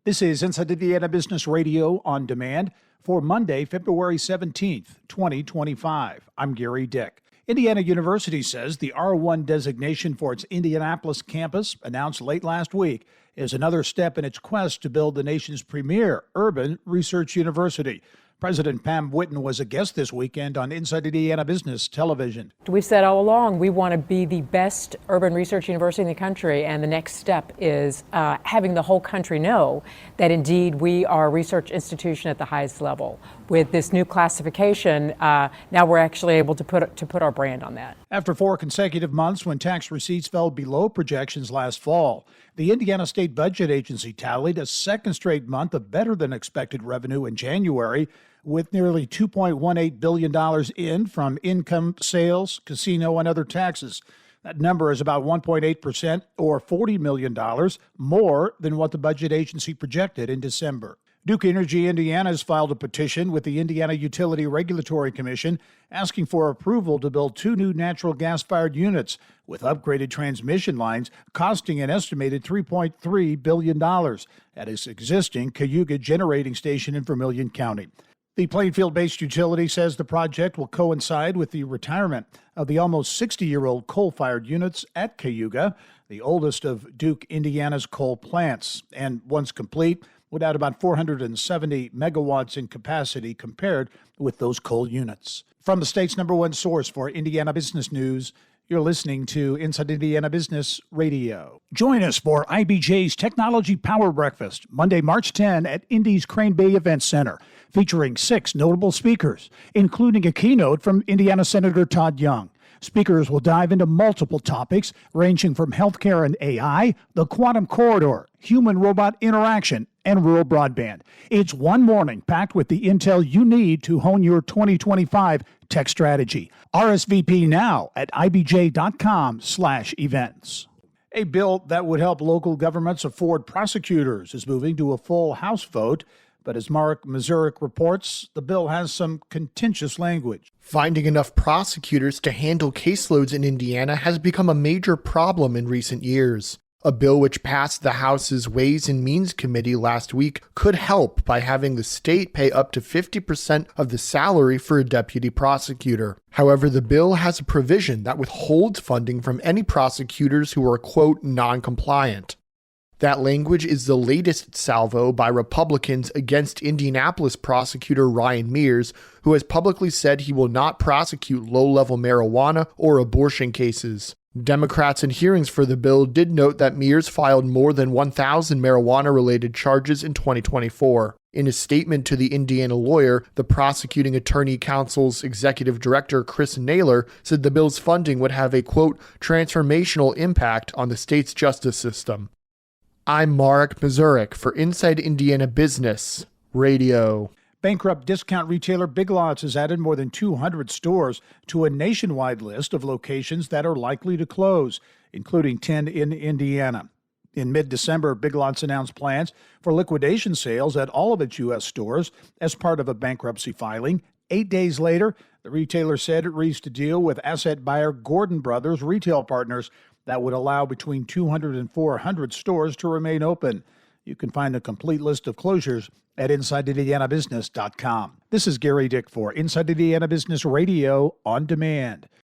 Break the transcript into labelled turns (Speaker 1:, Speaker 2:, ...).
Speaker 1: This is Inside Indiana Business Radio on demand for Monday, February 17th, 2025. I'm Gary Dick. Indiana University says the R1 designation for its Indianapolis campus, announced late last week, is another step in its quest to build the nation's premier urban research university. President Pam Whitten was a guest this weekend on Inside Indiana Business Television.
Speaker 2: We've said all along we want to be the best urban research university in the country, and the next step is having the whole country know that indeed we are a research institution at the highest level. With this new classification, now we're actually able to put our brand on that.
Speaker 1: After 4 consecutive months when tax receipts fell below projections last fall, the Indiana State Budget Agency tallied a second straight month of better than expected revenue in January, with nearly $2.18 billion in from income, sales, casino, and other taxes. That number is about 1.8% or $40 million more than what the budget agency projected in December. Duke Energy Indiana has filed a petition with the Indiana Utility Regulatory Commission asking for approval to build 2 new natural gas-fired units with upgraded transmission lines costing an estimated $3.3 billion at its existing Cayuga generating station in Vermilion County. The Plainfield-based utility says the project will coincide with the retirement of the almost 60-year-old coal-fired units at Cayuga, the oldest of Duke Indiana's coal plants, and once complete, would add about 470 megawatts in capacity compared with those coal units. From the state's #1 source for Indiana business news, you're listening to Inside Indiana Business Radio. Join us for IBJ's Technology Power Breakfast, Monday, March 10 at Indy's Crane Bay Event Center, featuring 6 notable speakers, including a keynote from Indiana Senator Todd Young. Speakers will dive into multiple topics ranging from healthcare and AI, the quantum corridor, human-robot interaction, and rural broadband. It's one morning packed with the intel you need to hone your 2025 tech strategy. RSVP now at ibj.com/events. A bill that would help local governments afford prosecutors is moving to a full House vote. But as Mark Mazurek reports, the bill has some contentious language.
Speaker 3: Finding enough prosecutors to handle caseloads in Indiana has become a major problem in recent years. A bill which passed the House's Ways and Means Committee last week could help by having the state pay up to 50% of the salary for a deputy prosecutor. However, the bill has a provision that withholds funding from any prosecutors who are, quote, non-compliant. That language is the latest salvo by Republicans against Indianapolis prosecutor Ryan Mears, who has publicly said he will not prosecute low-level marijuana or abortion cases. Democrats in hearings for the bill did note that Mears filed more than 1,000 marijuana-related charges in 2024. In a statement to the Indiana Lawyer, the prosecuting attorney counsel's executive director, Chris Naylor, said the bill's funding would have a, quote, transformational impact on the state's justice system. I'm Mark Mazurek for Inside Indiana Business Radio.
Speaker 1: Bankrupt discount retailer Big Lots has added more than 200 stores to a nationwide list of locations that are likely to close, including 10 in Indiana. In mid-December, Big Lots announced plans for liquidation sales at all of its U.S. stores as part of a bankruptcy filing. 8 days later, the retailer said it reached a deal with asset buyer Gordon Brothers Retail Partners that would allow between 200 and 400 stores to remain open. You can find a complete list of closures at InsideIndianaBusiness.com. This is Gary Dick for Inside Indiana Business Radio on Demand.